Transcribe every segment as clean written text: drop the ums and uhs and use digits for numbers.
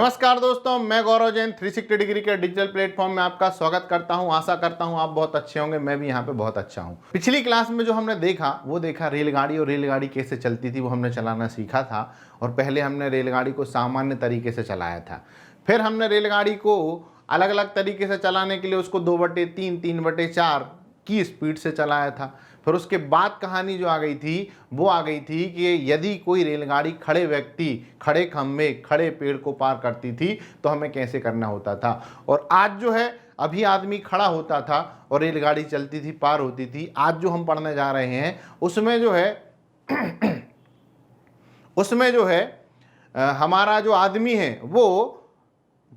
नमस्कार दोस्तों, मैं गौरव जैन 360 डिग्री के डिजिटल प्लेटफॉर्म में आपका स्वागत करता हूं। आशा करता हूं आप बहुत अच्छे होंगे। मैं भी यहां पे बहुत अच्छा हूं। पिछली क्लास में जो हमने देखा रेलगाड़ी और रेलगाड़ी कैसे चलती थी वो हमने चलाना सीखा था। और पहले हमने रेलगाड़ी को सामान्य तरीके से चलाया था। फिर हमने रेलगाड़ी को अलग अलग तरीके से चलाने के लिए उसको 2/3, 3/4 की स्पीड से चलाया था। फिर उसके बाद कहानी जो आ गई थी वो आ गई थी कि यदि कोई रेलगाड़ी खड़े व्यक्ति, खड़े खंभे, खड़े पेड़ को पार करती थी तो हमें कैसे करना होता था। और आज जो है अभी आदमी खड़ा होता था और रेलगाड़ी चलती थी, पार होती थी। आज जो हम पढ़ने जा रहे हैं उसमें जो है हमारा जो आदमी है वो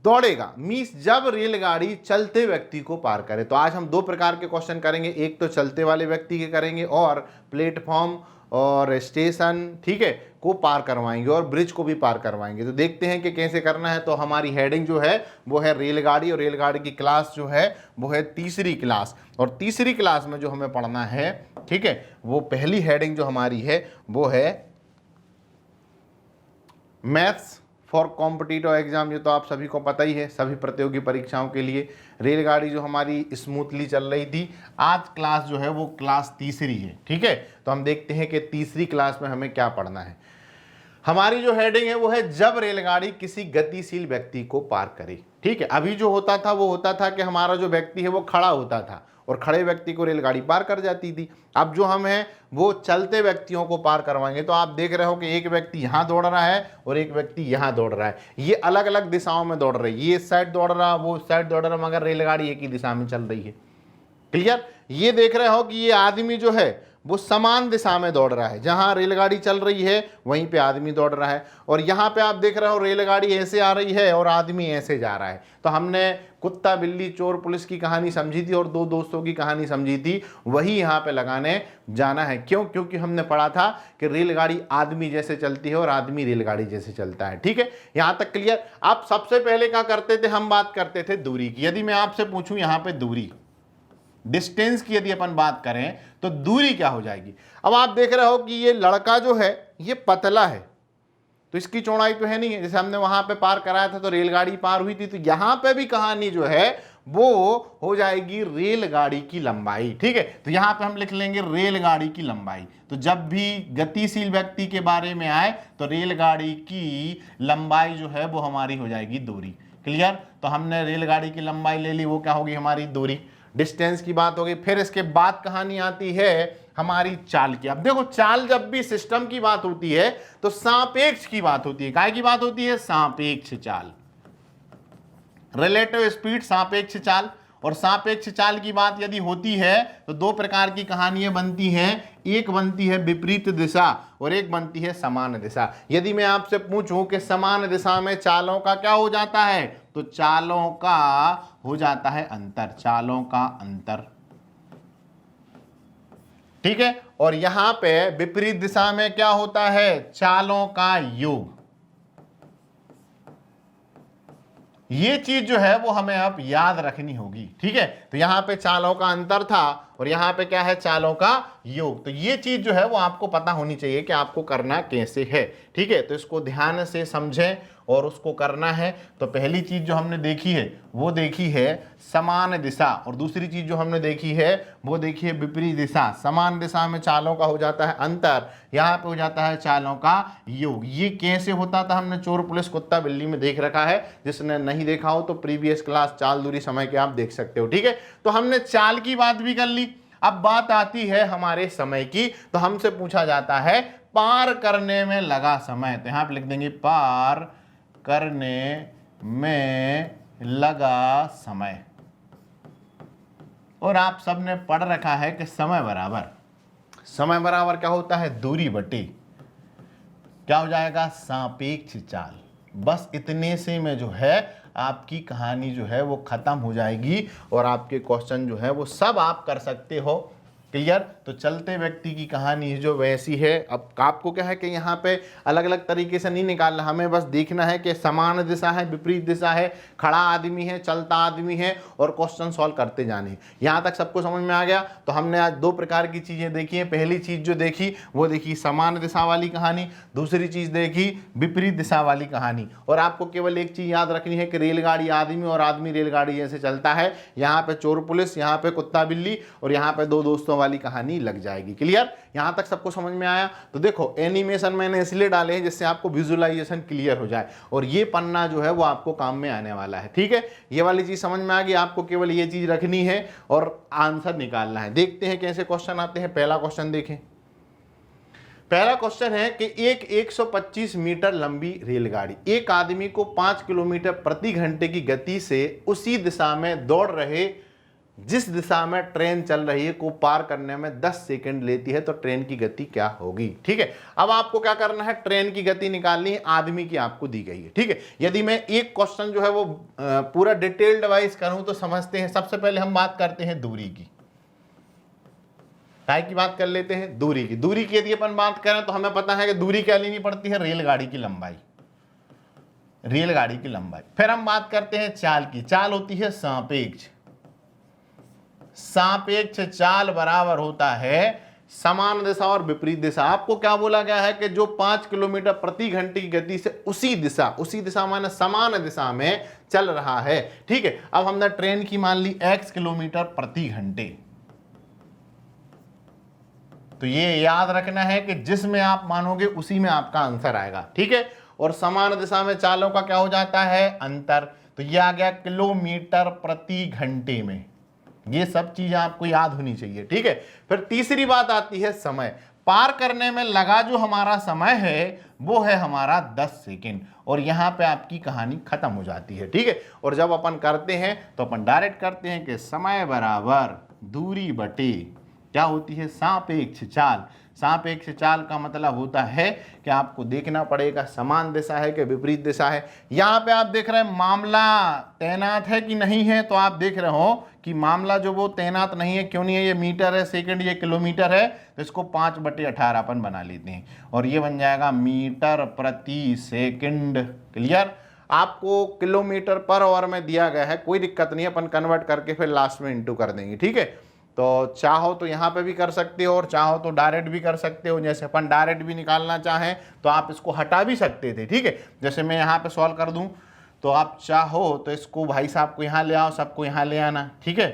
दौड़ेगा, मीन्स जब रेलगाड़ी चलते व्यक्ति को पार करे। तो आज हम दो प्रकार के क्वेश्चन करेंगे, एक तो चलते वाले व्यक्ति के करेंगे और प्लेटफॉर्म और स्टेशन, ठीक है, को पार करवाएंगे और ब्रिज को भी पार करवाएंगे। तो देखते हैं कि कैसे करना है। तो हमारी हेडिंग जो है वो है रेलगाड़ी, और रेलगाड़ी की क्लास जो है वो है तीसरी क्लास। और तीसरी क्लास में जो हमें पढ़ना है, ठीक है, वो पहली हेडिंग जो हमारी है वो है मैथ्स फॉर कॉम्पिटिटिव एग्जाम। ये तो आप सभी को पता ही है, सभी प्रतियोगी परीक्षाओं के लिए रेलगाड़ी जो हमारी स्मूथली चल रही थी। आज क्लास जो है वो क्लास तीसरी है, ठीक है। तो हम देखते हैं कि तीसरी क्लास में हमें क्या पढ़ना है। हमारी जो हेडिंग है वो है जब रेलगाड़ी किसी गतिशील व्यक्ति को पार करे, ठीक है। अभी जो होता था वो होता था कि हमारा जो व्यक्ति है वो खड़ा होता था और खड़े व्यक्ति को रेलगाड़ी पार कर जाती थी। अब जो हम हैं वो चलते व्यक्तियों को पार करवाएंगे। तो आप देख रहे हो कि एक व्यक्ति यहाँ दौड़ रहा है और एक व्यक्ति यहाँ दौड़ रहा है। ये अलग अलग दिशाओं में दौड़ रही है, ये इस साइड दौड़ रहा, वो उस साइड दौड़ रहा, मगर रेलगाड़ी एक ही दिशा में चल रही है। क्लियर? ये देख रहे हो कि ये आदमी जो है वो समान दिशा में दौड़ रहा है। जहां रेलगाड़ी चल रही है वहीं पे आदमी दौड़ रहा है। और यहां पे आप देख रहे हो रेलगाड़ी ऐसे आ रही है और आदमी ऐसे जा रहा है। तो हमने कुत्ता, बिल्ली, चोर, पुलिस की कहानी समझी थी और दो दोस्तों की कहानी समझी थी, वही यहाँ पे लगाने जाना है। क्यों? क्योंकि हमने पढ़ा था कि रेलगाड़ी आदमी जैसे चलती है और आदमी रेलगाड़ी जैसे चलता है, ठीक है। यहाँ तक क्लियर? आप सबसे पहले क्या करते थे, हम बात करते थे दूरी की। यदि मैं आपसे पूछूं यहाँ पे दूरी, डिस्टेंस की यदि अपन बात करें तो दूरी क्या हो जाएगी। अब आप देख रहे हो कि ये लड़का जो है ये पतला है, तो इसकी चौड़ाई तो है नहीं है। जैसे हमने वहां पे पार कराया था तो रेलगाड़ी पार हुई थी, तो यहां पे भी कहानी जो है वो हो जाएगी रेलगाड़ी की लंबाई, ठीक है। तो यहां पे हम लिख लेंगे रेलगाड़ी की लंबाई। तो जब भी गतिशील व्यक्ति के बारे में आए तो रेलगाड़ी की लंबाई जो है वो हमारी हो जाएगी दूरी। क्लियर? तो हमने रेलगाड़ी की लंबाई ले ली, वो क्या होगी हमारी दूरी। डिस्टेंस की बात होगी। फिर इसके बाद कहानी आती है हमारी चाल की। अब देखो, चाल जब भी सिस्टम की बात होती है तो सापेक्ष की बात होती है। काय की बात होती है? सापेक्ष चाल, रिलेटिव स्पीड, सापेक्ष चाल। और सापेक्ष चाल की बात यदि होती है तो दो प्रकार की कहानियां बनती हैं, एक बनती है विपरीत दिशा और एक बनती है समान दिशा। यदि मैं आपसे पूछूं कि समान दिशा में चालों का क्या हो जाता है, तो चालों का हो जाता है अंतर, चालों का अंतर, ठीक है। और यहां पे विपरीत दिशा में क्या होता है? चालों का योग। ये चीज जो है वो हमें अब याद रखनी होगी, ठीक है। तो यहां पे चालों का अंतर था और यहां पे क्या है? चालों का योग। तो ये चीज जो है वो आपको पता होनी चाहिए कि आपको करना कैसे है, ठीक है। तो इसको ध्यान से समझें और उसको करना है। तो पहली चीज जो हमने देखी है वो देखी है समान दिशा, और दूसरी चीज जो हमने देखी है वो देखी है विपरीत दिशा। समान दिशा में चालों का हो जाता है अंतर, यहाँ पे हो जाता है चालों का योग। ये कैसे होता था हमने चोर, पुलिस, कुत्ता, बिल्ली में देख रखा है। जिसने नहीं देखा हो तो प्रीवियस क्लास चाल, दूरी, समय के आप देख सकते हो, ठीक है। तो हमने चाल की बात भी कर ली। अब बात आती है हमारे समय की। तो हमसे पूछा जाता है पार करने में लगा समय। तो यहां पे लिख देंगे पार करने में लगा समय। और आप सबने पढ़ रखा है कि समय बराबर क्या होता है? दूरी बटे क्या हो जाएगा? सापेक्ष चाल। बस इतने से में जो है आपकी कहानी जो है वो खत्म हो जाएगी और आपके क्वेश्चन जो है वो सब आप कर सकते हो क्लियर। तो चलते व्यक्ति की कहानी जो वैसी है। अब आपको क्या है कि यहाँ पे अलग अलग तरीके से नहीं निकालना, हमें बस देखना है कि समान दिशा है, विपरीत दिशा है, खड़ा आदमी है, चलता आदमी है, और क्वेश्चन सॉल्व करते जाने। यहाँ तक सबको समझ में आ गया। तो हमने आज दो प्रकार की चीजें देखी हैं। पहली चीज जो देखी वो देखी समान दिशा वाली कहानी, दूसरी चीज देखी विपरीत दिशा वाली कहानी। और आपको केवल एक चीज याद रखनी है कि रेलगाड़ी आदमी और आदमी रेलगाड़ी जैसे चलता है। यहाँ पे चोर पुलिस, यहाँ पे कुत्ता बिल्ली, और यहाँ पे दो दोस्तों वाली कहानी लग जाएगी। क्लियर। यहां तक सबको समझ में आया। तो देखो एनिमेशन मैंने इसलिए डाले हैं जिससे आपको विजुअलाइजेशन क्लियर हो जाए, और ये पन्ना जो है वो आपको काम में आने वाला है। ठीक है, ये वाली चीज समझ में आ गई। आपको केवल ये चीज रखनी है और आंसर निकालना है। देखते हैं कैसे क्वेश्चन आते हैं। पहला क्वेश्चन देखें। पहला क्वेश्चन है कि एक 125 मीटर लंबी रेलगाड़ी एक आदमी को 5 किलोमीटर प्रति घंटे की गति से उसी दिशा में दौड़ रहे जिस दिशा में ट्रेन चल रही है को पार करने में 10 सेकंड लेती है, तो ट्रेन की गति क्या होगी। ठीक है, अब आपको क्या करना है, ट्रेन की गति निकालनी है, आदमी की आपको दी गई है। ठीक है, यदि मैं एक क्वेश्चन जो है वो पूरा डिटेल्ड वाइज करूं तो समझते हैं। सबसे पहले हम बात करते हैं दूरी की। काय की बात कर लेते हैं, दूरी की। दूरी की यदि अपन बात करें तो हमें पता है कि दूरी क्या लेनी पड़ती है, रेलगाड़ी की लंबाई। रेलगाड़ी की लंबाई। फिर हम बात करते हैं चाल की। चाल होती है सापेक्ष। सापेक्ष चाल बराबर होता है समान दिशा और विपरीत दिशा। आपको क्या बोला गया है कि जो 5 किलोमीटर प्रति घंटे की गति से उसी दिशा माने समान दिशा में चल रहा है। ठीक है, अब हमने ट्रेन की मान ली x किलोमीटर प्रति घंटे। तो ये याद रखना है कि जिसमें आप मानोगे उसी में आपका आंसर आएगा। ठीक है, और समान दिशा में चालों का क्या हो जाता है, अंतर। तो ये आ गया किलोमीटर प्रति घंटे में। ये सब चीजें आपको याद होनी चाहिए। ठीक है, फिर तीसरी बात आती है समय। पार करने में लगा जो हमारा समय है वो है हमारा 10 सेकेंड, और यहां पे आपकी कहानी खत्म हो जाती है। ठीक है, और जब अपन करते हैं तो अपन डायरेक्ट करते हैं कि समय बराबर दूरी बटे क्या होती है, सापेक्ष चाल। सापेक्ष चाल का मतलब होता है कि आपको देखना पड़ेगा समान दिशा है कि विपरीत दिशा है। यहां पे आप देख रहे हैं मामला तैनात है कि नहीं है, तो आप देख रहे हो कि मामला जो वो तैनात नहीं है। क्यों नहीं है, ये मीटर है, सेकंड ये किलोमीटर है, तो इसको 5/18 अपन बना लेते हैं, और ये बन जाएगा मीटर प्रति सेकंड। क्लियर। आपको किलोमीटर पर आवर में दिया गया है, कोई दिक्कत नहीं है, अपन कन्वर्ट करके फिर लास्ट में इंटू कर देंगे। ठीक है, तो चाहो तो यहाँ पे भी कर सकते हो और चाहो तो डायरेक्ट भी कर सकते हो। जैसे अपन डायरेक्ट भी निकालना चाहें तो आप इसको हटा भी सकते थे। ठीक है, जैसे मैं यहाँ पे सॉल्व कर दूं तो आप चाहो तो इसको भाई साहब को यहाँ ले आओ, सबको यहाँ ले आना। ठीक है,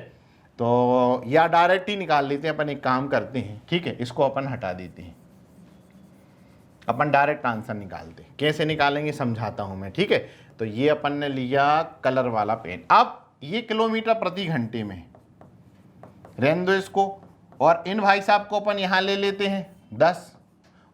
तो या डायरेक्ट ही निकाल लेते हैं। अपन एक काम करते हैं, ठीक है, इसको अपन हटा देते हैं, अपन डायरेक्ट आंसर निकालते हैं। कैसे निकालेंगे समझाता हूं मैं। ठीक है, तो ये अपन ने लिया कलर वाला पेन। अब ये किलोमीटर प्रति घंटे में रहने दो इसको, और इन भाई साहब को अपन यहां ले लेते हैं 10,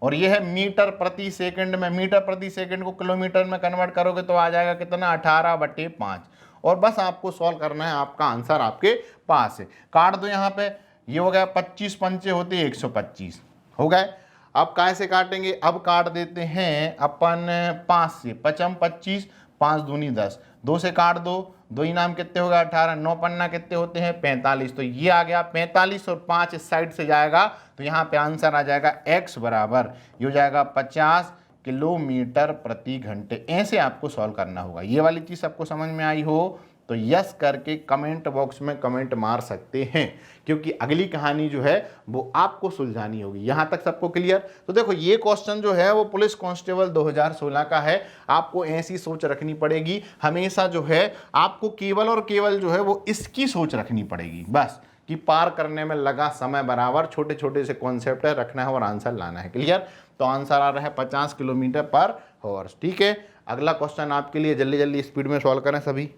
और ये है मीटर प्रति सेकंड में। मीटर प्रति सेकंड को किलोमीटर में कन्वर्ट करोगे तो आ जाएगा कितना, 18/5। और बस आपको सॉल्व करना है, आपका आंसर आपके पास है। काट दो यहाँ पे, ये हो गया 25 पंचे होते 125 हो गए। अब कैसे काटेंगे, अब काट देते हैं अपन 5 से। 55 25, 5 दूनी 10, 2 से काट दो, 2 इनाम कितने हो गए 18, 9 पन्ना कितने होते हैं 45। तो ये आ गया 45 और 5 इस साइड से जाएगा, तो यहाँ पे आंसर आ जाएगा x बराबर, ये हो जाएगा 50 किलोमीटर प्रति घंटे। ऐसे आपको सॉल्व करना होगा। ये वाली चीज़ आपको समझ में आई हो तो यस करके कमेंट बॉक्स में कमेंट मार सकते हैं, क्योंकि अगली कहानी जो है वो आपको सुलझानी होगी। यहां तक सबको क्लियर। तो देखो ये क्वेश्चन जो है वो पुलिस कांस्टेबल 2016 का है। आपको ऐसी सोच रखनी पड़ेगी हमेशा, जो है आपको केवल और केवल जो है वो इसकी सोच रखनी पड़ेगी बस, कि पार करने में लगा समय बराबर छोटे छोटे से कॉन्सेप्ट है रखना है और आंसर लाना है। क्लियर। तो आंसर आ रहा है 50 किलोमीटर पर हॉर्स। ठीक है, अगला क्वेश्चन आपके लिए, जल्दी जल्दी स्पीड में सॉल्व करें सभी।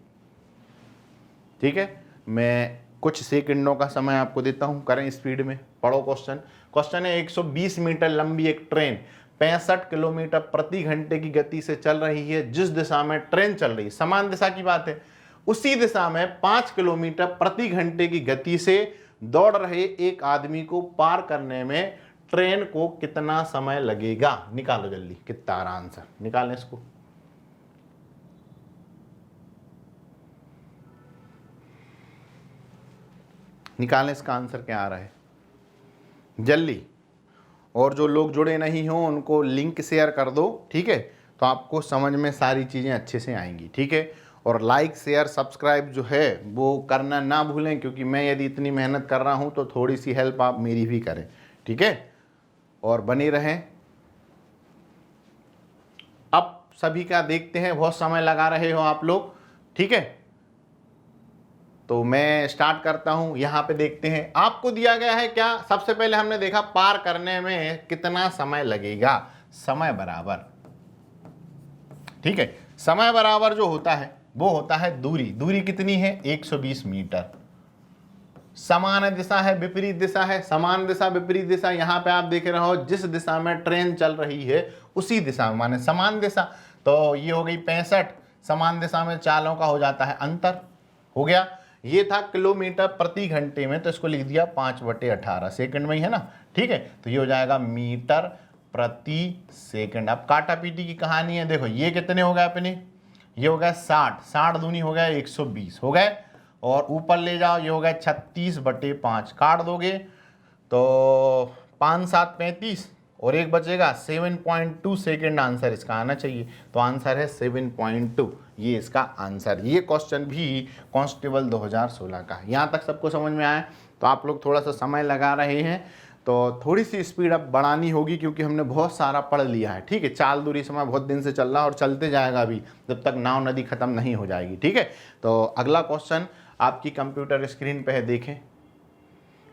ठीक है, मैं कुछ सेकंडों का समय आपको देता हूं, करें स्पीड में। पढ़ो क्वेश्चन। क्वेश्चन है 120 मीटर लंबी एक ट्रेन 65 किलोमीटर प्रति घंटे की गति से चल रही है। जिस दिशा में ट्रेन चल रही है, समान दिशा की बात है, उसी दिशा में 5 किलोमीटर प्रति घंटे की गति से दौड़ रहे एक आदमी को पार करने में ट्रेन को कितना समय लगेगा। निकालो जल्दी, कितना आ रहा आंसर, निकालें इसको। निकालें इसका आंसर क्या आ रहा है। जल्दी। और जो लोग जुड़े नहीं हों उनको लिंक शेयर कर दो, ठीक है, तो आपको समझ में सारी चीज़ें अच्छे से आएंगी, ठीक है। और लाइक शेयर सब्सक्राइब जो है वो करना ना भूलें, क्योंकि मैं यदि इतनी मेहनत कर रहा हूँ तो थोड़ी सी हेल्प आप मेरी भी करें, ठीक है, और बने रहें। अब सभी का देखते हैं, बहुत समय लगा रहे हो आप लोग, ठीक है, तो मैं स्टार्ट करता हूं। यहां पे देखते हैं आपको दिया गया है क्या। सबसे पहले हमने देखा पार करने में कितना समय लगेगा, समय बराबर, ठीक है, समय बराबर जो होता है वो होता है दूरी। दूरी कितनी है, 120 मीटर। समान दिशा है, विपरीत दिशा है, समान दिशा विपरीत दिशा। यहां पे आप देख रहे हो जिस दिशा में ट्रेन चल रही है उसी दिशा में, माने समान दिशा, तो ये हो गई 65। समान दिशा में चालों का हो जाता है अंतर, हो गया। ये था किलोमीटर प्रति घंटे में, तो इसको लिख दिया 5/18 सेकंड में ही है ना, ठीक है, तो ये हो जाएगा मीटर प्रति सेकंड। अब काटा पीटी की कहानी है, देखो ये कितने हो गए अपने, ये हो गया 60, 60 दूनी हो गया 120 हो गए, और ऊपर ले जाओ ये हो गया 36/5, काट दोगे तो 5 7 35 और एक बचेगा 7.2 सेकेंड आंसर इसका आना चाहिए। तो आंसर है 7.2, ये इसका आंसर। ये क्वेश्चन भी कांस्टेबल 2016 का। यहाँ तक सबको समझ में आया, तो आप लोग थोड़ा सा समय लगा रहे हैं तो थोड़ी सी स्पीड अब बढ़ानी होगी, क्योंकि हमने बहुत सारा पढ़ लिया है, ठीक है। चाल दूरी समय बहुत दिन से चल रहा है और चलते जाएगा अभी, जब तक नाव नदी खत्म नहीं हो जाएगी, ठीक है। तो अगला क्वेश्चन आपकी कंप्यूटर स्क्रीन पे है, देखें।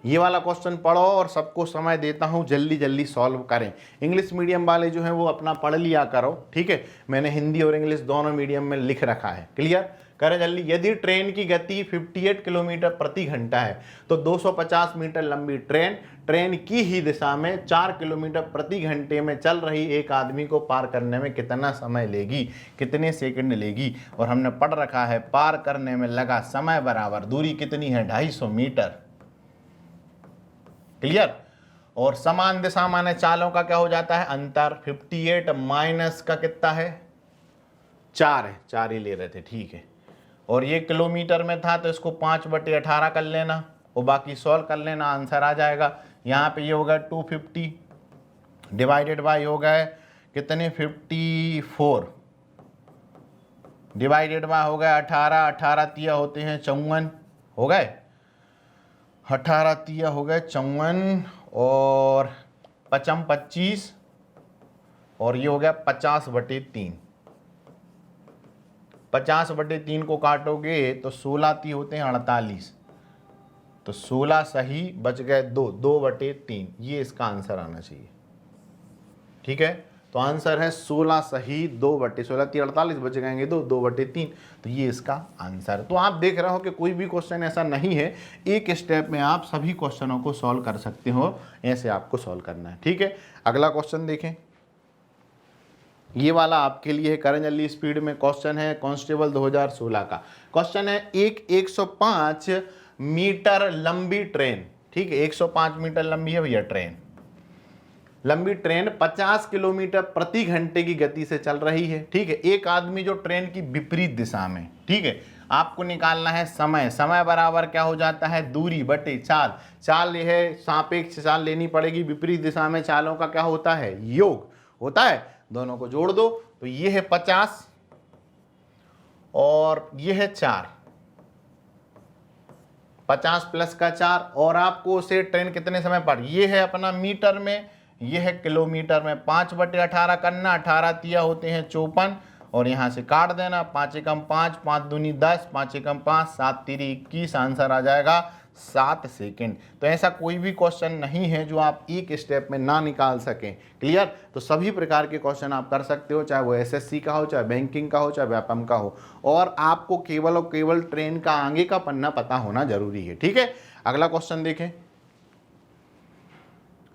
ये वाला क्वेश्चन पढ़ो और सबको समय देता हूँ, जल्दी जल्दी सॉल्व करें। इंग्लिश मीडियम वाले जो हैं वो अपना पढ़ लिया करो, ठीक है, मैंने हिंदी और इंग्लिश दोनों मीडियम में लिख रखा है, क्लियर। करें जल्दी। यदि ट्रेन की गति 58 किलोमीटर प्रति घंटा है तो 250 मीटर लंबी ट्रेन की ही दिशा में 4 किलोमीटर प्रति घंटे में चल रही एक आदमी को पार करने में कितना समय लेगी, कितने सेकंड लेगी। और हमने पढ़ रखा है पार करने में लगा समय बराबर दूरी कितनी है, 250 मीटर, क्लियर। और समान दिशा माने चालों का क्या हो जाता है, अंतर। 58 माइनस का कितना है, 4 है, 4 ही ले रहे थे, ठीक है। और ये किलोमीटर में था तो इसको 5/18 कर लेना और बाकी सॉल्व कर लेना, आंसर आ जाएगा। यहाँ पे ये हो गया 250 डिवाइडेड बाई हो गए कितने, 54 डिवाइडेड बाय हो गया 18, 18 तिया होते हैं 54, हो गए 18 तिया हो गए 54, और 55 25, और ये हो गया 50/3। 50/3 को काटोगे तो 16 ती होते हैं 48, तो 16 सही बच गए 2/3, ये इसका आंसर आना चाहिए, ठीक है। तो आंसर है 16 सही 2/16, 48 बच गएंगे 2/3, तो ये इसका आंसर। तो आप देख रहे हो कि कोई भी क्वेश्चन ऐसा नहीं है, एक स्टेप में आप सभी क्वेश्चनों को सॉल्व कर सकते हो, ऐसे आपको सॉल्व करना है, ठीक है। अगला क्वेश्चन देखें, ये वाला आपके लिए है, करें जल्दी स्पीड में। क्वेश्चन है कांस्टेबल 2016 का। क्वेश्चन है एक 105 मीटर लंबी ट्रेन, ठीक है, 105 मीटर लंबी है भैया ट्रेन, लंबी ट्रेन 50 किलोमीटर प्रति घंटे की गति से चल रही है, ठीक है। एक आदमी जो ट्रेन की विपरीत दिशा में, ठीक है, आपको निकालना है समय। समय बराबर क्या हो जाता है, दूरी बटे चाल। चाल ये है, सापेक्ष चाल लेनी पड़ेगी, विपरीत दिशा में चालों का क्या होता है, योग होता है, दोनों को जोड़ दो तो ये है 50 और ये है 4, 50 प्लस का 4, और आपको उसे ट्रेन कितने समय पर, ये है अपना मीटर में, ये है किलोमीटर में, 5/18 करना, 18 तिया होते हैं 54, और यहाँ से काट देना, 5 एकम 5, 5 दूनी 10, 5 एकम 5, 7 तिरी 21, आंसर आ जाएगा 7 सेकंड। तो ऐसा कोई भी क्वेश्चन नहीं है जो आप एक स्टेप में ना निकाल सकें, क्लियर। तो सभी प्रकार के क्वेश्चन आप कर सकते हो, चाहे वो एसएससी का हो, चाहे बैंकिंग का हो, चाहे व्यापम का हो, और आपको केवल और केवल ट्रेन का आगे का पन्ना पता होना जरूरी है, ठीक है। अगला क्वेश्चन देखें।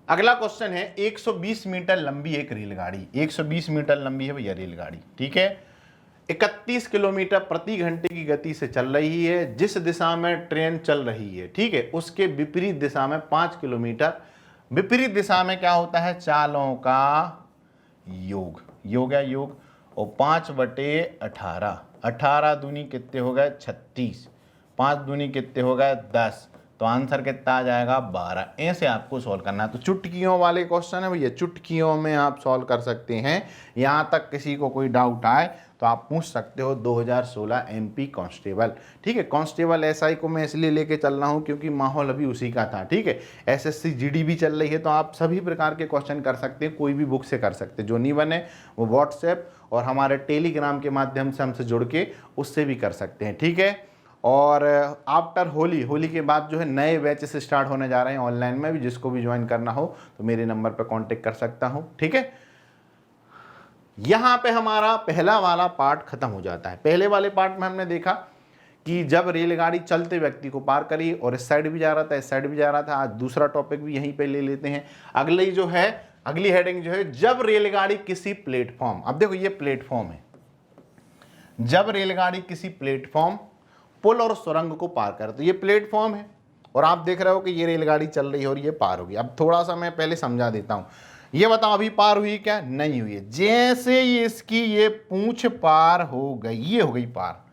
अगला क्वेश्चन है 120 मीटर लंबी एक रेलगाड़ी, 120 मीटर लंबी है भैया रेलगाड़ी, ठीक है, 31 किलोमीटर प्रति घंटे की गति से चल रही है। जिस दिशा में ट्रेन चल रही है, ठीक है, उसके विपरीत दिशा में 5 किलोमीटर, विपरीत दिशा में क्या होता है, चालों का योग, योग है योग, और 5/18, 18 दूनी कितने हो गए 36, 5 दूनी कितने हो गए 10, तो आंसर कितना आ जाएगा 12। ऐसे आपको सॉल्व करना है। तो चुटकियों वाले क्वेश्चन है भैया, चुटकियों में आप सॉल्व कर सकते हैं। यहाँ तक किसी को कोई डाउट आए तो आप पूछ सकते हो। 2016 एमपी कांस्टेबल, ठीक है। कांस्टेबल एसआई को मैं इसलिए लेके चल रहा हूँ क्योंकि माहौल अभी उसी का था, ठीक है। एसएससी जीडी भी चल रही है, तो आप सभी प्रकार के क्वेश्चन कर सकते हैं, कोई भी बुक से कर सकते हैं। जो नहीं बने वो व्हाट्सएप और हमारे टेलीग्राम के माध्यम से हमसे जुड़ के उससे भी कर सकते हैं, ठीक है। और आफ्टर होली के बाद जो है नए बैचेस स्टार्ट होने जा रहे हैं ऑनलाइन में भी। जिसको भी ज्वाइन करना हो तो मेरे नंबर पर कांटेक्ट कर सकता हूं, ठीक है। यहां पे हमारा पहला वाला पार्ट खत्म हो जाता है। पहले वाले पार्ट में हमने देखा कि जब रेलगाड़ी चलते व्यक्ति को पार करी और इस साइड भी जा रहा था, इस साइड भी जा रहा था। आज दूसरा टॉपिक भी यहीं पे ले लेते हैं। अगली जो है, अगली हेडिंग जो है, जब रेलगाड़ी किसी प्लेटफॉर्म, अब देखो ये प्लेटफॉर्म है, जब रेलगाड़ी किसी प्लेटफॉर्म, पुल और सुरंग को पार कर, तो ये प्लेटफॉर्म है और आप देख रहे हो कि ये रेलगाड़ी चल रही है और ये पार होगी। अब थोड़ा सा मैं पहले समझा देता हूं। ये बताओ अभी पार हुई क्या? नहीं हुई है। जैसे ये इसकी ये पूंछ पार हो गई, ये हो गई पार।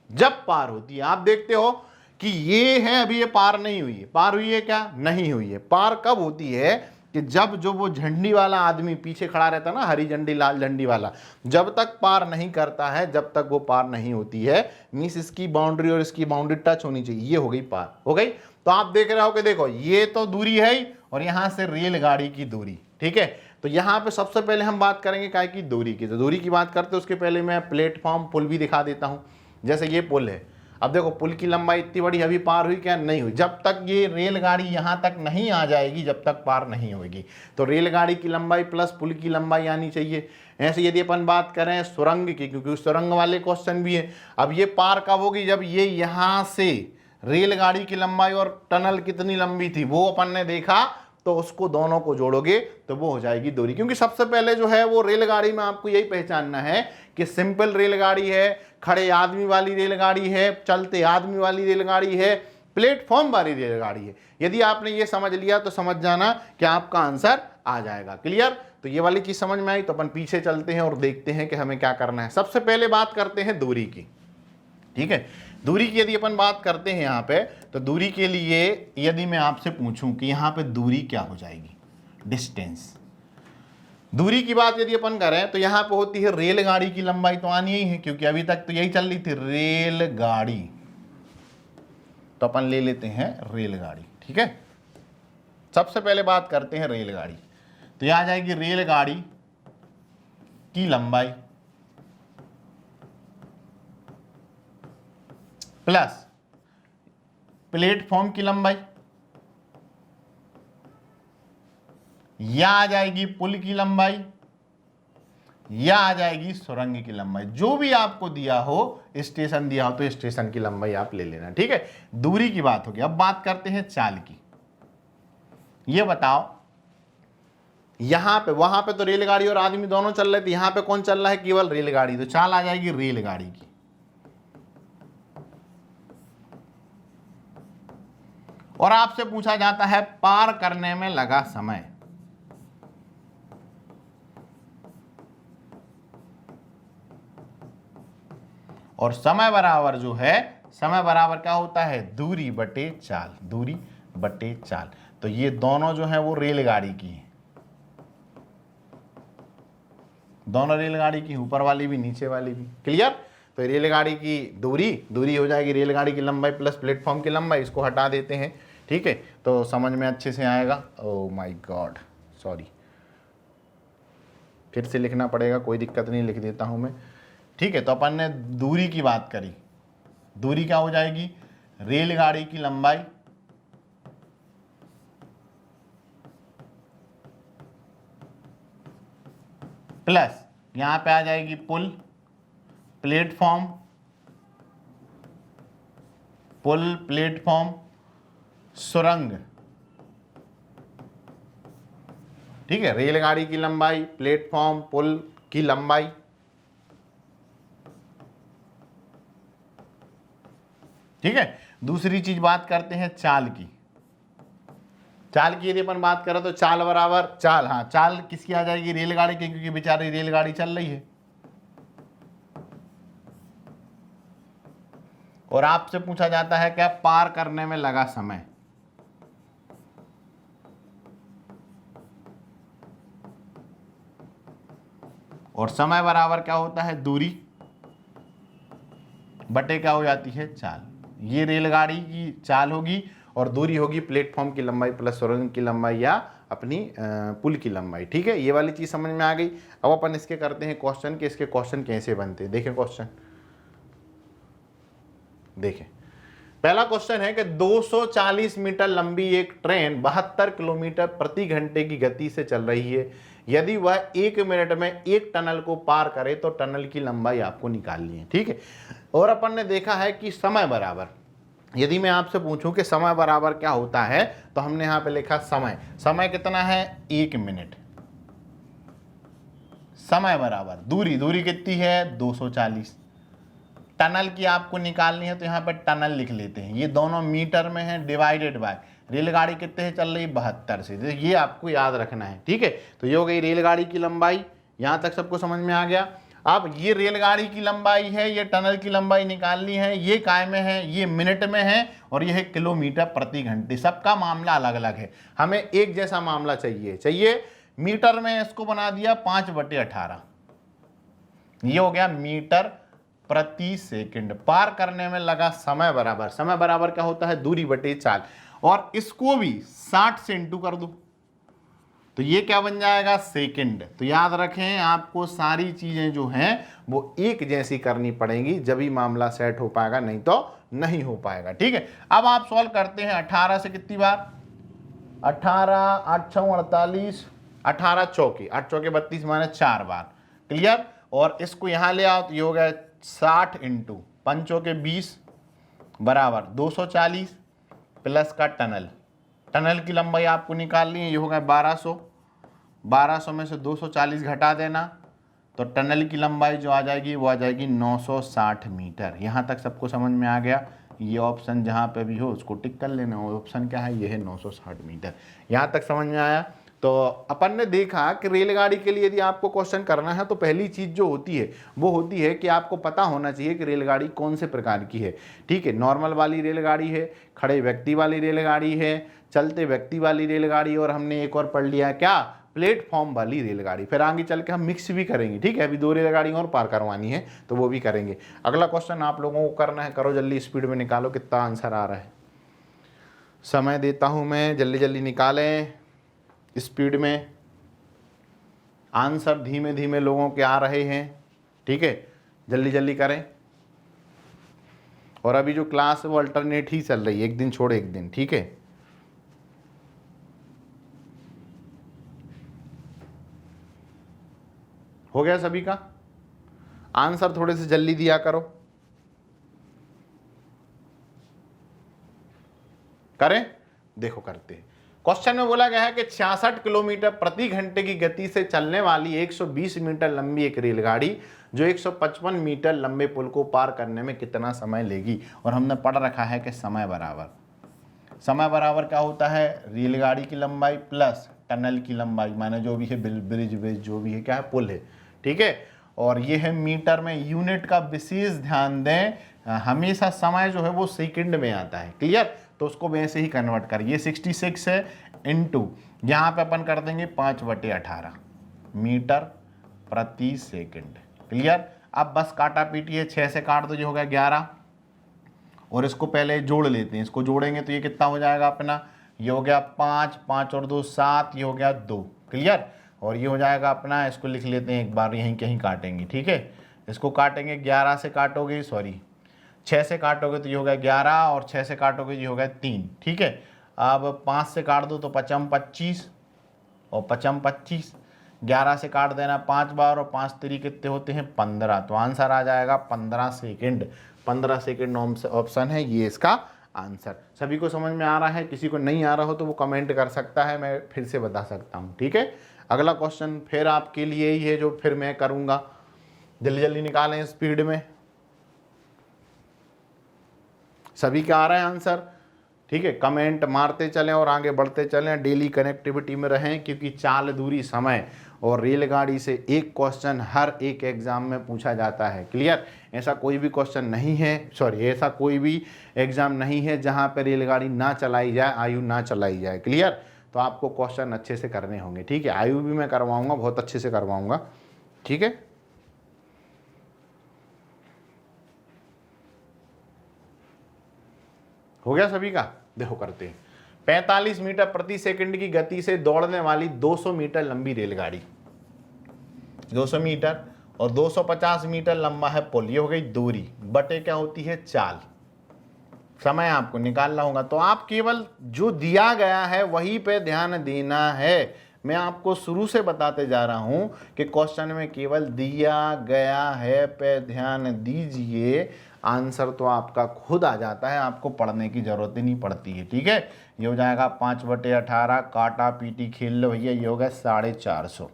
जब पार होती है आप देखते हो कि ये है, अभी ये पार नहीं हुई है। पार हुई है क्या? नहीं हुई है। पार कब होती है कि जब जो वो झंडी वाला आदमी पीछे खड़ा रहता है ना, हरी झंडी लाल झंडी वाला, जब तक पार नहीं करता है जब तक वो पार नहीं होती है। मींस इसकी बाउंड्री और इसकी बाउंड्री टच होनी चाहिए। ये हो गई पार, हो गई। तो आप देख रहे हो कि देखो ये तो दूरी है ही और यहां से रेलगाड़ी की दूरी, ठीक है। तो यहां पे सबसे पहले हम बात करेंगे काय की? दूरी की। तो दूरी की बात करते उसके पहले मैं प्लेटफॉर्म पुल भी दिखा देता हूं। जैसे ये पुल है, अब देखो पुल की लंबाई इतनी बड़ी, अभी पार हुई क्या? नहीं हुई। जब तक ये रेलगाड़ी यहां तक नहीं आ जाएगी जब तक पार नहीं होगी। तो रेलगाड़ी की लंबाई प्लस पुल की लंबाई आनी चाहिए। ऐसे यदि अपन बात करें सुरंग की, क्योंकि सुरंग वाले क्वेश्चन भी है, अब ये पार कब होगी? जब ये यहां से रेलगाड़ी की लंबाई और टनल कितनी लंबी थी वो अपन ने देखा, तो उसको दोनों को जोड़ोगे तो वो हो जाएगी दूरी। क्योंकि सबसे पहले जो है वो रेलगाड़ी में आपको यही पहचानना है कि सिंपल रेलगाड़ी है, खड़े आदमी वाली रेलगाड़ी है, चलते आदमी वाली रेलगाड़ी है, प्लेटफॉर्म वाली रेलगाड़ी है। यदि आपने ये समझ लिया तो समझ जाना कि आपका आंसर आ जाएगा। क्लियर? तो ये वाली चीज समझ में आई। तो अपन पीछे चलते हैं और देखते हैं कि हमें क्या करना है। सबसे पहले बात करते हैं दूरी की, ठीक है। दूरी की यदि अपन बात करते हैं यहाँ पे, तो दूरी के लिए यदि मैं आपसे पूछूं कि यहाँ पे दूरी क्या हो जाएगी? डिस्टेंस। दूरी की बात यदि अपन करें तो यहाँ पे होती है रेलगाड़ी की लंबाई, तो आनी ही है क्योंकि अभी तक तो यही चल रही थी रेलगाड़ी। तो अपन ले लेते हैं रेलगाड़ी, ठीक है। सबसे पहले बात करते हैं रेलगाड़ी। तो यह आ जाएगी रेलगाड़ी की लंबाई प्लस प्लेटफॉर्म की लंबाई, या आ जाएगी पुल की लंबाई, या आ जाएगी सुरंग की लंबाई। जो भी आपको दिया हो, स्टेशन दिया हो तो स्टेशन की लंबाई आप ले लेना, ठीक है। दूरी की बात होगी। अब बात करते हैं चाल की। ये बताओ यहां पे, वहां पे तो रेलगाड़ी और आदमी दोनों चल रहे थे, यहां पे कौन चल रहा है? केवल रेलगाड़ी। तो चाल आ जाएगी रेलगाड़ी की। और आपसे पूछा जाता है पार करने में लगा समय। और समय बराबर जो है, समय बराबर क्या होता है? दूरी बटे चाल, दूरी बटे चाल। तो ये दोनों जो है वो रेलगाड़ी की है, दोनों रेलगाड़ी की, ऊपर वाली भी नीचे वाली भी। क्लियर? तो रेलगाड़ी की दूरी, दूरी हो जाएगी रेलगाड़ी की लंबाई प्लस प्लेटफॉर्म की लंबाई। इसको हटा देते हैं, ठीक है, तो समझ में अच्छे से आएगा। ओह माय गॉड, सॉरी, फिर से लिखना पड़ेगा, कोई दिक्कत नहीं, लिख देता हूं मैं, ठीक है। तो अपन ने दूरी की बात करी। दूरी क्या हो जाएगी? रेलगाड़ी की लंबाई प्लस यहां पे आ जाएगी पुल, प्लेटफॉर्म, पुल, प्लेटफॉर्म, सुरंग, ठीक है। रेलगाड़ी की लंबाई, प्लेटफॉर्म, पुल की लंबाई, ठीक है। दूसरी चीज बात करते हैं चाल की। चाल की यदि अपन बात करें तो चाल बराबर चाल, हाँ, चाल किसकी आ जाएगी? रेलगाड़ी की, क्योंकि बेचारी रेलगाड़ी चल रही है। और आपसे पूछा जाता है क्या? पार करने में लगा समय। और समय बराबर क्या होता है, दूरी बटे क्या हो जाती है, चाल। ये रेलगाड़ी की चाल होगी और दूरी होगी प्लेटफॉर्म की लंबाई प्लस सुरंग की लंबाई या अपनी पुल की लंबाई। ठीक है, ये वाली चीज समझ में आ गई। अब अपन इसके करते हैं क्वेश्चन के, इसके क्वेश्चन कैसे बनते हैं। देखें क्वेश्चन, देखें पहला क्वेश्चन है कि 240 मीटर लंबी एक ट्रेन 72 किलोमीटर प्रति घंटे की गति से चल रही है। यदि वह 1 मिनट में एक टनल को पार करे तो टनल की लंबाई आपको निकालनी है। ठीक है, और अपन ने देखा है कि समय बराबर, यदि मैं आपसे पूछूं कि समय बराबर क्या होता है तो हमने यहां पे लिखा समय, समय कितना है 1 मिनट, समय बराबर दूरी, दूरी कितनी है 240, टनल की आपको निकालनी है तो यहाँ पर टनल लिख लेते हैं, ये दोनों मीटर में है, डिवाइडेड बाय रेलगाड़ी कितने से चल रही 72 से, तो ये आपको याद रखना है। ठीक है, तो ये हो गई रेलगाड़ी की लंबाई, यहाँ तक सबको समझ में आ गया। अब ये रेलगाड़ी की लंबाई है, ये टनल की लंबाई निकालनी है, ये काय में है, ये मिनट में है और ये है किलोमीटर प्रति घंटे। सबका मामला अलग अलग है, हमें एक जैसा मामला चाहिए। मीटर में इसको बना दिया 5/18, ये हो गया मीटर प्रति सेकंड। पार करने में लगा समय बराबर, समय बराबर क्या होता है, दूरी बटे चाल, और इसको भी 60 से इंटू कर दो तो ये क्या बन जाएगा, सेकंड। तो याद रखें आपको सारी चीजें जो हैं वो एक जैसी करनी पड़ेंगी, जब ही मामला सेट हो पाएगा, नहीं तो नहीं हो पाएगा। ठीक है, अब आप सॉल्व करते हैं 18 से कितनी बार, 18 8 6 48, 18 चौके 8 चौके 32 माने 4 बार, क्लियर। और इसको यहां ले आओ तो ये हो गया 60 इंटू 5 चौके 20 बराबर 240 प्लस का टनल, टनल की लंबाई आपको निकालनी है, ये होगा 1200 में से 240 घटा देना तो टनल की लंबाई जो आ जाएगी वो आ जाएगी 960 मीटर। यहाँ तक सबको समझ में आ गया। ये ऑप्शन जहाँ पे भी हो उसको टिक कर लेना, ऑप्शन क्या है, ये है 960 मीटर। यहाँ तक समझ में आया। तो अपन ने देखा कि रेलगाड़ी के लिए यदि आपको क्वेश्चन करना है तो पहली चीज जो होती है वो होती है कि आपको पता होना चाहिए कि रेलगाड़ी कौन से प्रकार की है। ठीक है, नॉर्मल वाली रेलगाड़ी है, खड़े व्यक्ति वाली रेलगाड़ी है, चलते व्यक्ति वाली रेलगाड़ी, और हमने एक और पढ़ लिया क्या, प्लेटफॉर्म वाली रेलगाड़ी। फिर आगे चल के हम मिक्स भी करेंगे। ठीक है, अभी 2 रेलगाड़ी और पार करवानी है तो वो भी करेंगे। अगला क्वेश्चन आप लोगों को करना है, करो जल्दी, स्पीड में निकालो कितना आंसर आ रहा है। समय देता हूं मैं, जल्दी जल्दी निकालें स्पीड में। आंसर धीमे धीमे लोगों के आ रहे हैं। ठीक है, जल्दी जल्दी करें। और अभी जो क्लास है वो अल्टरनेट ही चल रही है, एक दिन छोड़े एक दिन। ठीक है, हो गया सभी का आंसर, थोड़े से जल्दी दिया करो। करें, देखो करते हैं। क्वेश्चन में बोला गया है कि 66 किलोमीटर प्रति घंटे की गति से चलने वाली 120 मीटर लंबी एक रेलगाड़ी जो 155 मीटर लंबे पुल को पार करने में कितना समय लेगी। और हमने पढ़ रखा है कि समय बराबर क्या होता है, रेलगाड़ी की लंबाई प्लस टनल की लंबाई, माने जो भी है ब्रिज जो भी है क्या है, पुल है। ठीक है, और ये है मीटर में। यूनिट का विशेष ध्यान दें, हमेशा समय जो है वो सेकंड में आता है, क्लियर। तो उसको वैसे ही कन्वर्ट कर, ये 66 है इंटू यहाँ पे अपन कर देंगे 5/18 मीटर प्रति सेकंड, क्लियर। अब बस काटा पीटी है, 6 से काट दो, ये हो गया 11, और इसको पहले जोड़ लेते हैं। इसको जोड़ेंगे तो ये कितना हो जाएगा अपना, ये हो गया 5, 5 और 2 7, ये हो गया 2, क्लियर। और ये हो जाएगा अपना, इसको लिख लेते हैं एक बार, यहीं कहीं काटेंगे। ठीक है, इसको काटेंगे 11 से काटोगे, सॉरी 6 से काटोगे तो ये हो गया 11, और 6 से काटोगे ये हो गया 3। ठीक है, अब 5 से काट दो तो 5 25 और 5 25, 11 से काट देना 5 बार, और 5 3 कितने होते हैं 15। तो आंसर आ जाएगा 15 सेकंड। 15 सेकंड ऑप्शन है ये इसका आंसर। सभी को समझ में आ रहा है? किसी को नहीं आ रहा हो तो वो कमेंट कर सकता है, मैं फिर से बता सकता हूँ। ठीक है, अगला क्वेश्चन फिर आपके लिए ही है जो फिर मैं करूँगा। जल्दी जल्दी निकालें स्पीड में। सभी का आ रहा है आंसर? ठीक है, कमेंट मारते चलें और आगे बढ़ते चलें, डेली कनेक्टिविटी में रहें, क्योंकि चाल, दूरी, समय और रेलगाड़ी से एक क्वेश्चन हर एक एग्जाम में पूछा जाता है, क्लियर। ऐसा कोई भी क्वेश्चन नहीं है, सॉरी ऐसा कोई भी एग्जाम नहीं है जहां पर रेलगाड़ी ना चलाई जाए, आयु ना चलाई जाए, क्लियर। तो आपको क्वेश्चन अच्छे से करने होंगे। ठीक है, आयु भी मैं करवाऊंगा, बहुत अच्छे से करवाऊंगा। ठीक है, हो गया सभी का। देखो करते हैं। 45 मीटर प्रति सेकंड की गति से दौड़ने वाली 200 मीटर लंबी रेलगाड़ी, 200 मीटर और 250 मीटर लंबा है पुल, ये हो गई दूरी, बटे क्या होती है चाल। समय आपको निकालना होगा, तो आप केवल जो दिया गया है वही पे ध्यान देना है। मैं आपको शुरू से बताते जा रहा हूं कि क्वेश्चन में केवल दिया गया है पे ध्यान दीजिए, आंसर तो आपका खुद आ जाता है, आपको पढ़ने की जरूरत ही नहीं पड़ती है। ठीक है, ये हो जाएगा 5/18, काटा पीटी खेल लो भैया, ये होगा 450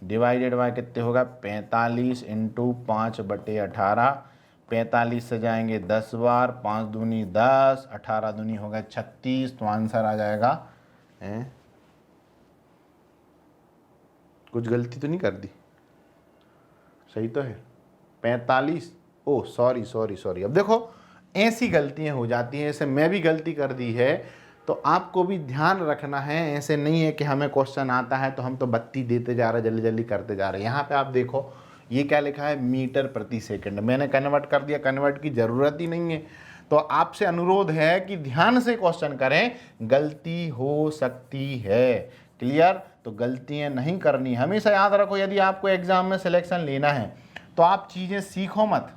डिवाइडेड बाय कितने होगा 45 इंटू 5/18। 45 से जाएंगे 10 बार, 5 दूनी 10, 18 दूनी होगा 36, तो आंसर आ जाएगा कुछ गलती तो नहीं कर दी, सही तो है 45। ओ सॉरी। अब देखो ऐसी गलतियां हो जाती हैं, ऐसे मैं भी गलती कर दी है, तो आपको भी ध्यान रखना है। ऐसे नहीं है कि हमें क्वेश्चन आता है तो हम तो बत्ती देते जा रहे हैं, जल्दी जल्दी करते जा रहे हैं। यहाँ पे आप देखो ये क्या लिखा है, मीटर प्रति सेकंड, मैंने कन्वर्ट कर दिया, कन्वर्ट की ज़रूरत ही नहीं है। तो आपसे अनुरोध है कि ध्यान से क्वेश्चन करें, गलती हो सकती है। क्लियर, तो गलतियाँ नहीं करनी। हमेशा याद रखो, यदि आपको एग्जाम में सिलेक्शन लेना है तो आप चीज़ें सीखो मत,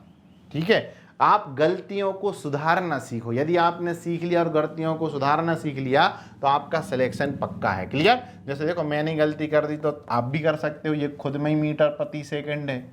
ठीक है, आप गलतियों को सुधारना सीखो। यदि आपने सीख लिया और गलतियों को सुधारना सीख लिया तो आपका सिलेक्शन पक्का है। क्लियर, जैसे देखो मैंने गलती कर दी तो आप भी कर सकते हो, ये खुद में ही मीटर प्रति सेकंड है,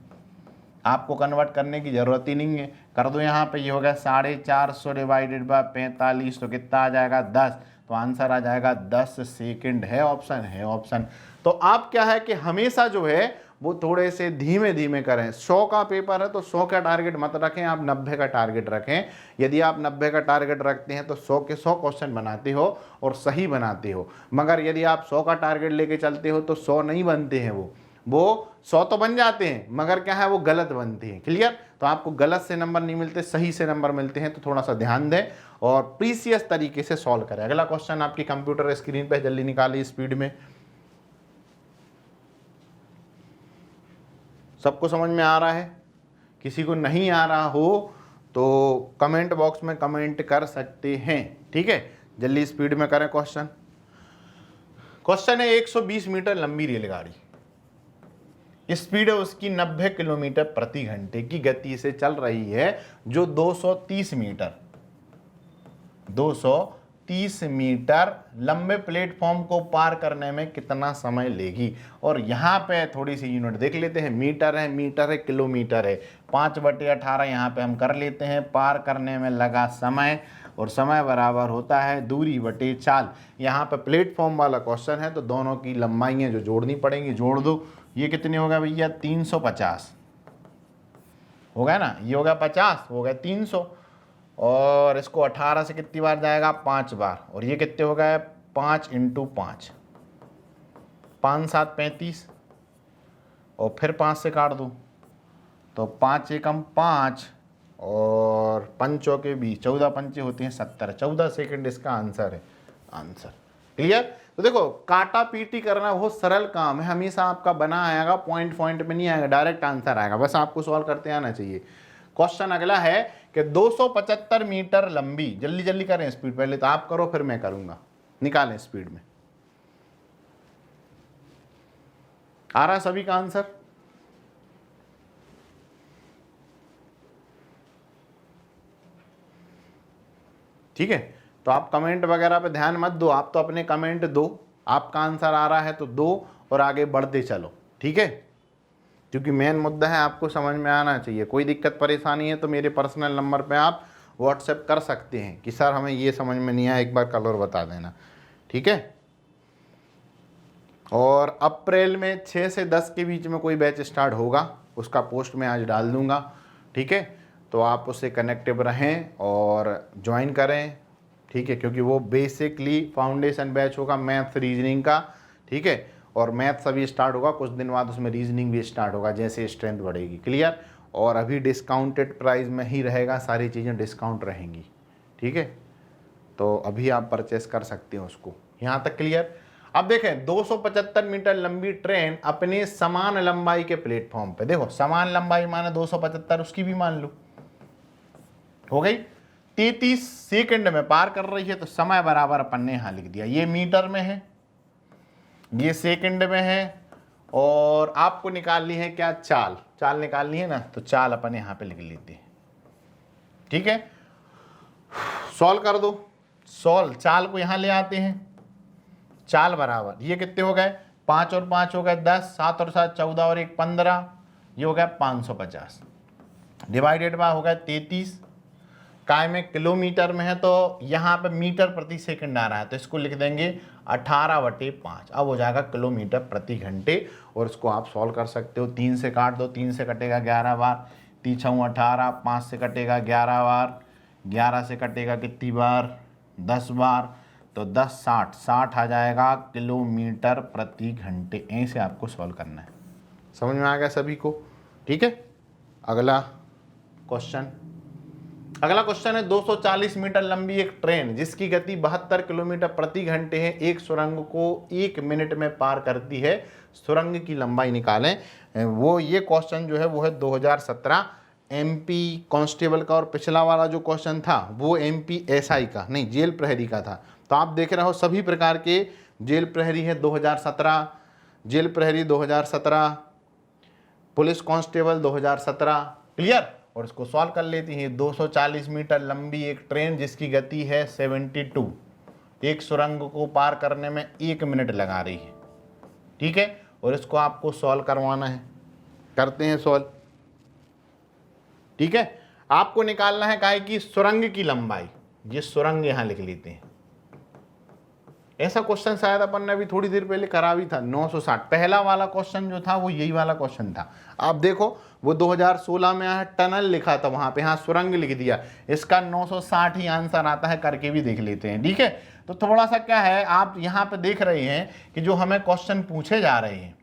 आपको कन्वर्ट करने की जरूरत ही नहीं है। कर दो यहाँ पे, ये हो गया 450 डिवाइडेड बाय 45, तो कितना आ जाएगा 10, तो आंसर आ जाएगा 10 सेकंड। है ऑप्शन। तो आप क्या है कि हमेशा जो है वो थोड़े से धीमे धीमे करें। 100 का पेपर है तो 100 का टारगेट मत रखें, आप 90 का टारगेट रखें। यदि आप 90 का टारगेट रखते हैं तो 100 के 100 क्वेश्चन बनाते हो और सही बनाते हो। मगर यदि आप 100 का टारगेट लेके चलते हो तो 100 नहीं बनते हैं, वो 100 तो बन जाते हैं मगर क्या है वो गलत बनते हैं। क्लियर, तो आपको गलत से नंबर नहीं मिलते, सही से नंबर मिलते हैं। तो थोड़ा सा ध्यान दें और प्रीसियस तरीके से सॉल्व करें। अगला क्वेश्चन आपकी कंप्यूटर स्क्रीन पे जल्दी निकालिए स्पीड में। सबको समझ में आ रहा है? किसी को नहीं आ रहा हो तो कमेंट बॉक्स में कमेंट कर सकते हैं। ठीक है, जल्दी स्पीड में करें क्वेश्चन। क्वेश्चन है 120 मीटर लंबी रेलगाड़ी, स्पीड है उसकी 90 किलोमीटर प्रति घंटे की गति से चल रही है, जो 230 मीटर लंबे प्लेटफॉर्म को पार करने में कितना समय लेगी। और यहाँ पे थोड़ी सी यूनिट देख लेते हैं, मीटर है किलोमीटर है, 5/18 यहाँ पे हम कर लेते हैं। पार करने में लगा समय, और समय बराबर होता है दूरी बटे चाल। यहाँ पे प्लेटफॉर्म वाला क्वेश्चन है तो दोनों की लंबाइयाँ जो जोड़नी पड़ेंगी, जोड़ दो। ये कितने होगा भैया 350 हो गया ना, ये हो गया 50, हो गया 300, और इसको 18 से कितनी बार जाएगा 5 बार, और ये कितने हो गए 5 इंटू 5, 5 7 35, और फिर 5 से काट दो तो 5 एकम 5 और पंचों के बीच 14 पंचे होते हैं 70, 14 सेकंड इसका आंसर है। Answer clear. तो देखो काटा पीटी करना बहुत सरल काम है, हमेशा आपका बना आएगा, पॉइंट में नहीं आएगा, डायरेक्ट आंसर आएगा, बस आपको सॉल्व करते आना चाहिए। क्वेश्चन अगला है कि 275 मीटर लंबी, जल्दी जल्दी करें स्पीड, पहले तो आप करो फिर मैं करूंगा, निकालें स्पीड में। आ रहा सभी का आंसर? ठीक है, तो आप कमेंट वगैरह पे ध्यान मत दो, आप तो अपने कमेंट दो, आपका आंसर आ रहा है तो दो और आगे बढ़ते चलो। ठीक है, क्योंकि मेन मुद्दा है आपको समझ में आना चाहिए। कोई दिक्कत परेशानी है तो मेरे पर्सनल नंबर पे आप व्हाट्सएप कर सकते हैं कि सर हमें ये समझ में नहीं आया, एक बार कलर बता देना। ठीक है, और अप्रैल में 6 से 10 के बीच में कोई बैच स्टार्ट होगा, उसका पोस्ट मैं आज डाल दूंगा। ठीक है, तो आप उससे कनेक्टिव रहें और ज्वाइन करें। ठीक है, क्योंकि वो बेसिकली फाउंडेशन बैच होगा मैथ्स रीजनिंग का। ठीक है, और मैथ्स अभी स्टार्ट होगा, कुछ दिन बाद उसमें रीजनिंग भी स्टार्ट होगा जैसे स्ट्रेंथ बढ़ेगी। क्लियर, और अभी डिस्काउंटेड प्राइस में ही रहेगा, सारी चीज़ें डिस्काउंट रहेंगी। ठीक है, तो अभी आप परचेस कर सकते हैं उसको। यहाँ तक क्लियर। अब देखें 275 मीटर लंबी ट्रेन अपने समान लंबाई के प्लेटफॉर्म पे, देखो समान लंबाई माने 275, उसकी भी मान लो, हो गई 33 सेकंड में पार कर रही है। तो समय बराबर अपन ने यहां लिख दिया, ये मीटर में है, ये सेकंड में है, और आपको निकालनी है क्या, चाल, चाल निकालनी है ना, तो चाल अपन यहां पे लिख लेते हैं। ठीक है, सॉल्व कर दो, सॉल्व, चाल को यहां ले आते हैं, चाल बराबर ये कितने हो गए, 5 और 5 हो गए 10, 7 और 7 14 और 1 15, ये हो गया 550, डिवाइडेड बाय हो गया 33, काय में किलोमीटर में है तो यहाँ पे मीटर प्रति सेकंड आ रहा है, तो इसको लिख देंगे 18/5, अब हो जाएगा किलोमीटर प्रति घंटे। और इसको आप सॉल्व कर सकते हो, 3 से काट दो, 3 से कटेगा 11 बार, 3 6 18, 5 से कटेगा 11 बार, 11 से कटेगा कितनी बार, 10 बार, तो 10 60, 60 आ जाएगा किलोमीटर प्रति घंटे। ऐसे आपको सॉल्व करना है, समझ में आ गया सभी को? ठीक है, अगला क्वेश्चन, अगला क्वेश्चन है 240 मीटर लंबी एक ट्रेन जिसकी गति 72 किलोमीटर प्रति घंटे है, एक सुरंग को 1 मिनट में पार करती है, सुरंग की लंबाई निकालें। वो ये क्वेश्चन जो है वो है 2017 एमपी कांस्टेबल का, और पिछला वाला जो क्वेश्चन था वो एमपी एसआई का नहीं, जेल प्रहरी का था। तो आप देख रहे हो सभी प्रकार के जेल प्रहरी है 2017, जेल प्रहरी 2017, पुलिस कांस्टेबल 2017, क्लियर। और इसको सॉल्व कर लेती हैं। 240 मीटर लंबी एक ट्रेन जिसकी गति है 72, एक सुरंग को पार करने में 1 मिनट लगा रही है, ठीक है। और इसको आपको सॉल्व करवाना है, करते हैं सॉल्व, ठीक है। आपको निकालना है काहे की सुरंग की लंबाई, ये सुरंग यहां लिख लेते हैं। ऐसा क्वेश्चन शायद अपन ने अभी थोड़ी देर पहले करा भी था, 960, पहला वाला क्वेश्चन जो था वो यही वाला क्वेश्चन था। आप देखो वो 2016 में आया, टनल लिखा था वहां पे, यहाँ सुरंग लिख दिया, इसका 960 ही आंसर आता है, करके भी देख लेते हैं, ठीक है। तो थोड़ा सा क्या है, आप यहाँ पे देख रहे हैं कि जो हमें क्वेश्चन पूछे जा रहे हैं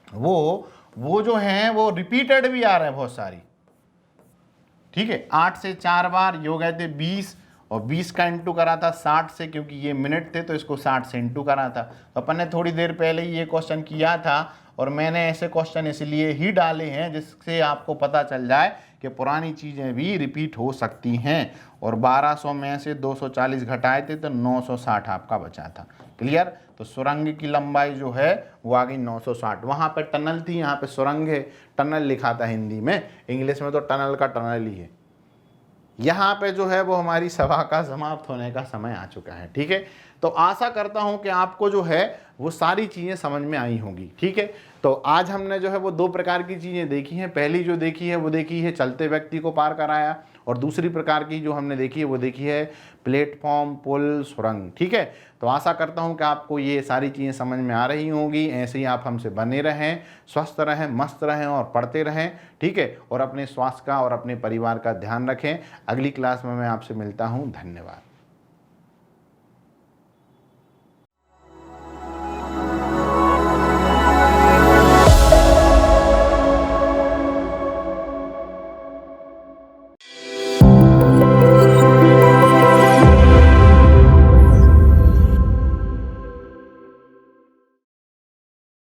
वो जो हैं वो रिपीटेड भी आ रहे हैं बहुत सारी, ठीक है। 8 से 4 बार, ये हो गए थे 20, और 20 का इंटू करा था 60 से, क्योंकि ये मिनट थे तो इसको 60 से इंटू करा था। तो अपन ने थोड़ी देर पहले ही ये क्वेश्चन किया था, और मैंने ऐसे क्वेश्चन इसलिए ही डाले हैं जिससे आपको पता चल जाए कि पुरानी चीज़ें भी रिपीट हो सकती हैं। और 1200 में से 240 घटाए थे तो 960 आपका बचा था, क्लियर। तो सुरंग की लंबाई जो है वो आ गई 960। वहाँ पर टनल थी, यहाँ पे सुरंग है, टनल लिखा था हिंदी में, इंग्लिश में तो टनल का टनल ही है। यहाँ पे जो है वो हमारी सभा का समाप्त होने का समय आ चुका है, ठीक है। तो आशा करता हूँ कि आपको जो है वो सारी चीज़ें समझ में आई होंगी, ठीक है। तो आज हमने जो है वो 2 प्रकार की चीज़ें देखी हैं। पहली जो देखी है वो देखी है चलते व्यक्ति को पार कराया, और दूसरी प्रकार की जो हमने देखी है वो देखी है प्लेटफॉर्म, पुल, सुरंग, ठीक है। तो आशा करता हूँ कि आपको ये सारी चीज़ें समझ में आ रही होंगी। ऐसे ही आप हमसे बने रहें, स्वस्थ रहें, मस्त रहें और पढ़ते रहें, ठीक है। और अपने स्वास्थ्य का और अपने परिवार का ध्यान रखें। अगली क्लास में मैं आपसे मिलता हूँ, धन्यवाद।